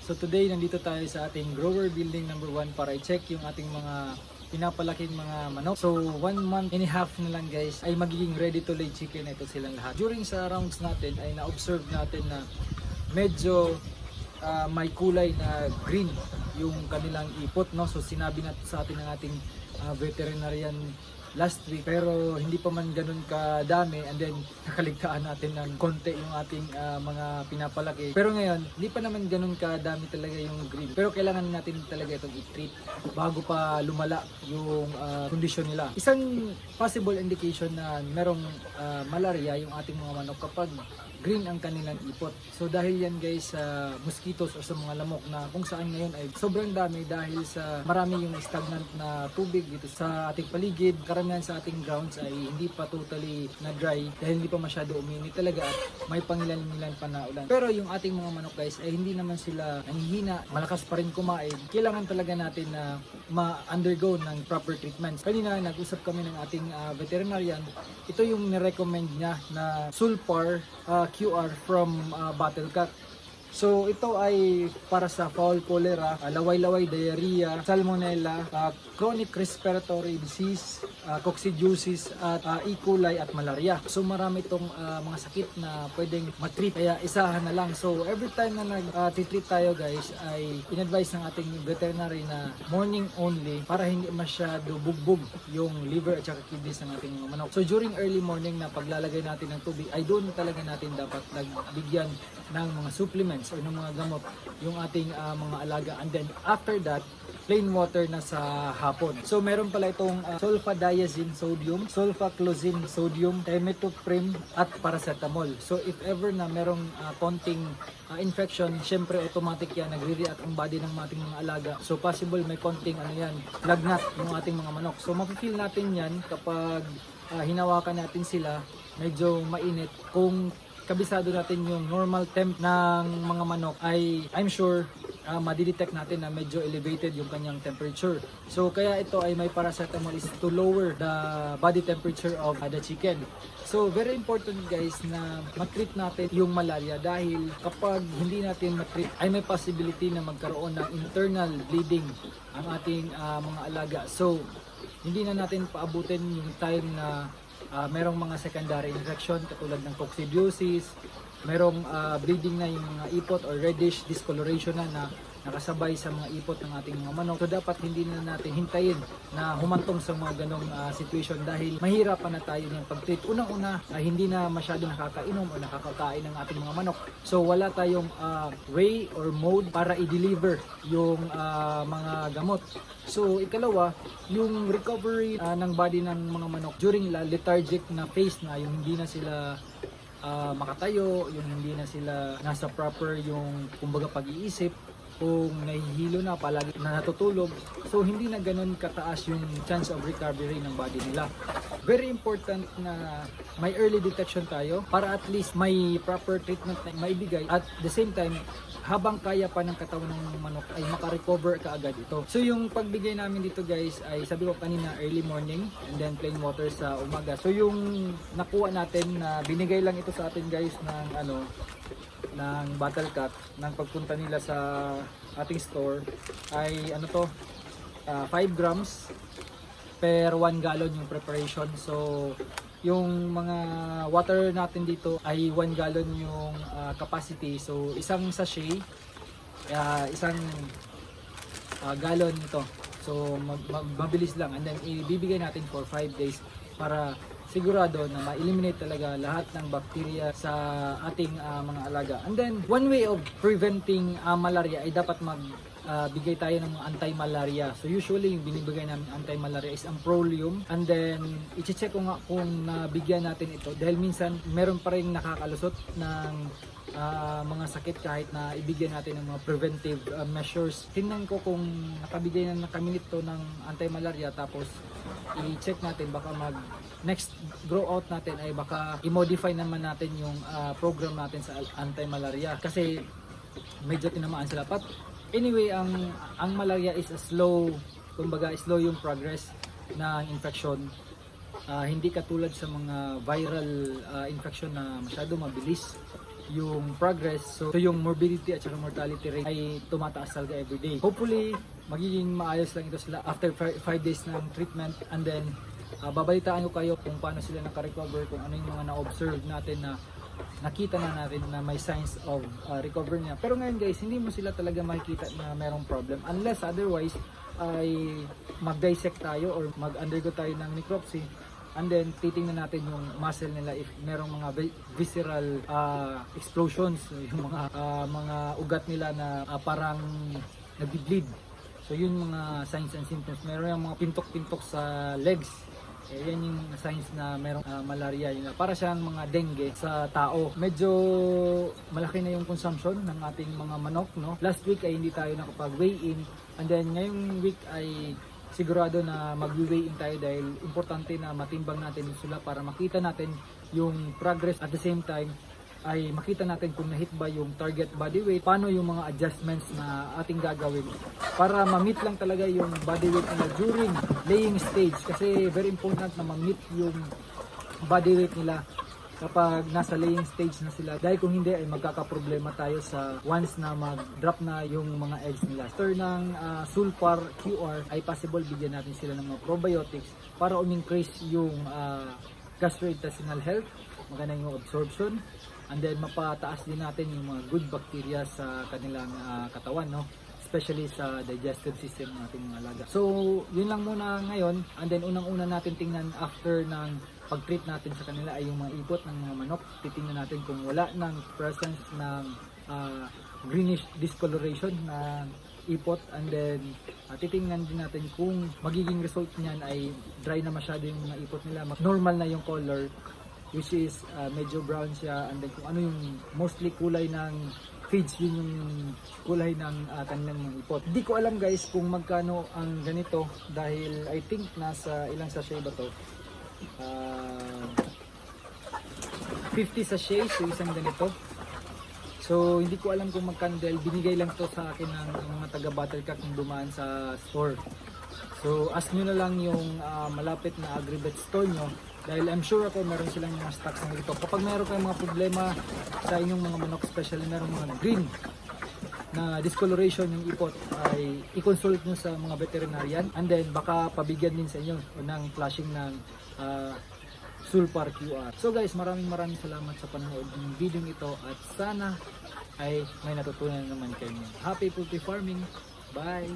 So today nandito tayo sa ating grower building number 1 para i-check yung ating mga pinapalaking mga manok. So 1 month and a half na lang guys ay magiging ready to lay chicken na ito silang lahat. During sa rounds natin ay na-observe natin na medyo may kulay na green yung kanilang ipot, no? So sinabi natin sa atin ng ating veterinarian last week, pero hindi pa man ganun kadami, and then nakaligtaan natin ng konti yung ating mga pinapalaki. Pero ngayon, hindi pa naman ganun kadami talaga yung green. Pero kailangan natin talaga itong i-treat bago pa lumala yung kondisyon nila. Isang possible indication na merong malaria yung ating mga manok kapag green ang kanilang ipot. So dahil yan guys sa mosquitoes o sa mga lamok na kung saan ngayon ay sobrang dami dahil sa marami yung stagnant na tubig dito sa ating paligid. Karamihan sa ating grounds ay hindi pa totally na dry dahil hindi pa masyado uminit talaga at may pangilan-ilan pa na ulan. Pero yung ating mga manok guys ay hindi naman sila nanghihina, malakas pa rin kumain. Kailangan talaga natin na ma-undergo ng proper treatments. Kanina nag-usap kami ng ating veterinarian. Ito yung nirecommend niya na Sulfar QR from Battlecat. So ito ay para sa fowl cholera, laway-laway, diarrhea, salmonella, chronic respiratory disease, coccidiosis at E. coli at malaria. So marami itong mga sakit na pwedeng matreat, kaya isahan na lang. So every time na nag-treat tayo guys ay in-advise ng ating veterinary na morning only para hindi masyado bugbog yung liver at saka kidneys ng ating mga manok. So during early morning na paglalagay natin ng tubig ay doon talaga natin dapat nagbigyan ng mga supplements o ng mga gamot yung ating mga alaga, and then after that plain water na sa hapon. So meron pala itong sulfadiazine sodium, sulfaclozine sodium, trimethoprim at paracetamol. So if ever na merong konting infection, syempre automatic yan, nagre-react ang body ng ating mga alaga. So possible may konting lagnat yung ating mga manok. So mafe-feel natin yan kapag hinawakan natin sila, medyo mainit. Kung kabisado natin yung normal temp ng mga manok ay I'm sure madidetect natin na medyo elevated yung kanyang temperature. So kaya ito ay may paracetamol is to lower the body temperature of the chicken. So very important guys na matreat natin yung malaria dahil kapag hindi natin matreat ay may possibility na magkaroon ng internal bleeding ang ating mga alaga. So hindi na natin paabutin yung time na merong mga secondary infection katulad ng coccidiosis, merong bleeding na yung mga ipot or reddish discoloration na nakasabay sa mga ipot ng ating mga manok. So dapat hindi na natin hintayin na humantong sa mga ganong situation dahil mahirapan na tayo ng pag-treat. Unang-una, hindi na masyado nakakainom o nakakakain ng ating mga manok. So wala tayong way or mode para i-deliver yung mga gamot. So ikalawa, yung recovery ng body ng mga manok during lethargic na phase na yung hindi na sila makatayo, yung hindi na sila nasa proper yung kumbaga pag-iisip, kung nahihilo na, palagi na natutulog, so hindi na ganun kataas yung chance of recovery ng body nila. Very important na may early detection tayo para at least may proper treatment na maibigay at the same time habang kaya pa ng katawan ng manok ay makarecover kaagad ito. So yung pagbigay namin dito guys ay sabi ko kanina early morning and then plain water sa umaga. So yung nakuha natin na binigay lang ito sa atin guys ng Battlecat ng pagpunta nila sa ating store ay 5 grams per 1 gallon yung preparation. So yung mga water natin dito ay 1 gallon yung capacity. So isang sachet, isang gallon ito. So mabilis lang, and then ibibigay natin for 5 days para sigurado na ma-eliminate talaga lahat ng bacteria sa ating mga alaga. And then one way of preventing malaria ay dapat bigay tayo ng anti-malaria. So usually yung binibigay namin anti-malaria is ang Prolium, and then i-check ko nga kung nabigyan natin ito dahil minsan meron pa rin nakakalusot ng mga sakit kahit na ibigyan natin ng mga preventive measures. Tingnan ko kung nakabigay na kami nito ng anti-malaria, tapos i-check natin baka next grow out natin ay baka i-modify naman natin yung program natin sa anti-malaria kasi medyo tinamaan sila. But anyway, ang malaria is a slow yung progress ng infection. Hindi katulad sa mga viral infection na masyado mabilis. yung progress. So yung morbidity at saka mortality rate ay tumataas talaga everyday. Hopefully, magiging maayos lang ito sila after 5 days ng treatment, and then babalitaan ko kayo kung paano sila naka-recover, kung ano yung mga na-observe natin na nakita na natin na may signs of recover niya. Pero ngayon guys, hindi mo sila talaga makikita na merong problem unless otherwise ay mag-dissect tayo or mag-undergo tayo ng necropsy, and then titingnan natin yung muscle nila if merong mga visceral explosions, yung mga ugat nila na parang nagbi-bleed. So yun mga signs and symptoms. Meron yung mga pintok-pintok sa legs. Yan yung signs na merong malaria. Yun, para siyang mga dengue sa tao. Medyo malaki na yung consumption ng ating mga manok. No? Last week ay hindi tayo nakapag-weigh in. And then ngayong week ay sigurado na mag-weigh in tayo dahil importante na matimbang natin sila para makita natin yung progress. At the same time ay makita natin kung na-hit ba yung target body weight, paano yung mga adjustments na ating gagawin para ma-meet lang talaga yung body weight nila during laying stage, kasi very important na ma-meet yung body weight nila kapag nasa laying stage na sila, dahil kung hindi ay magkakaproblema tayo sa once na mag-drop na yung mga eggs nila. After ng Sulpar QR ay possible bigyan natin sila ng mga probiotics para increase yung gastrointestinal health, maganda yung absorption, and then mapataas din natin yung mga good bacteria sa kanilang katawan, no? Especially sa digestive system ng ating mga alaga. So, yun lang muna ngayon, and then unang-una natin tingnan after ng pag-treat natin sa kanila ay yung mga ipot ng mga manok. Titingnan natin kung wala ng presence ng greenish discoloration na ipot, and then titingnan din natin kung magiging result niyan ay dry na masyado yung mga ipot nila, normal na yung color, which is medyo brown siya, and then kung ano yung mostly kulay ng feeds, yun yung kulay ng kanilang mga ipot. Hindi ko alam guys kung magkano ang ganito dahil I think nasa ilang sachet ba to? 50 sachet, so isang ganito. So hindi ko alam kung magkano dahil binigay lang to sa akin ng mga taga Battlecock nung dumaan sa store. So ask nyo na lang yung malapit na Agribet store nyo, dahil I'm sure ako meron silang mga stocks ng ito. Kapag meron kayong mga problema sa inyong mga manok, especially meron mga green na discoloration yung ipot, ay i-consult nyo sa mga veterinarian, and then baka pabigyan din sa inyo ng flashing ng Sulpar QR. So guys, maraming salamat sa panonood ng video ito, at sana ay may natutunan naman kayo. Happy poultry farming! Bye!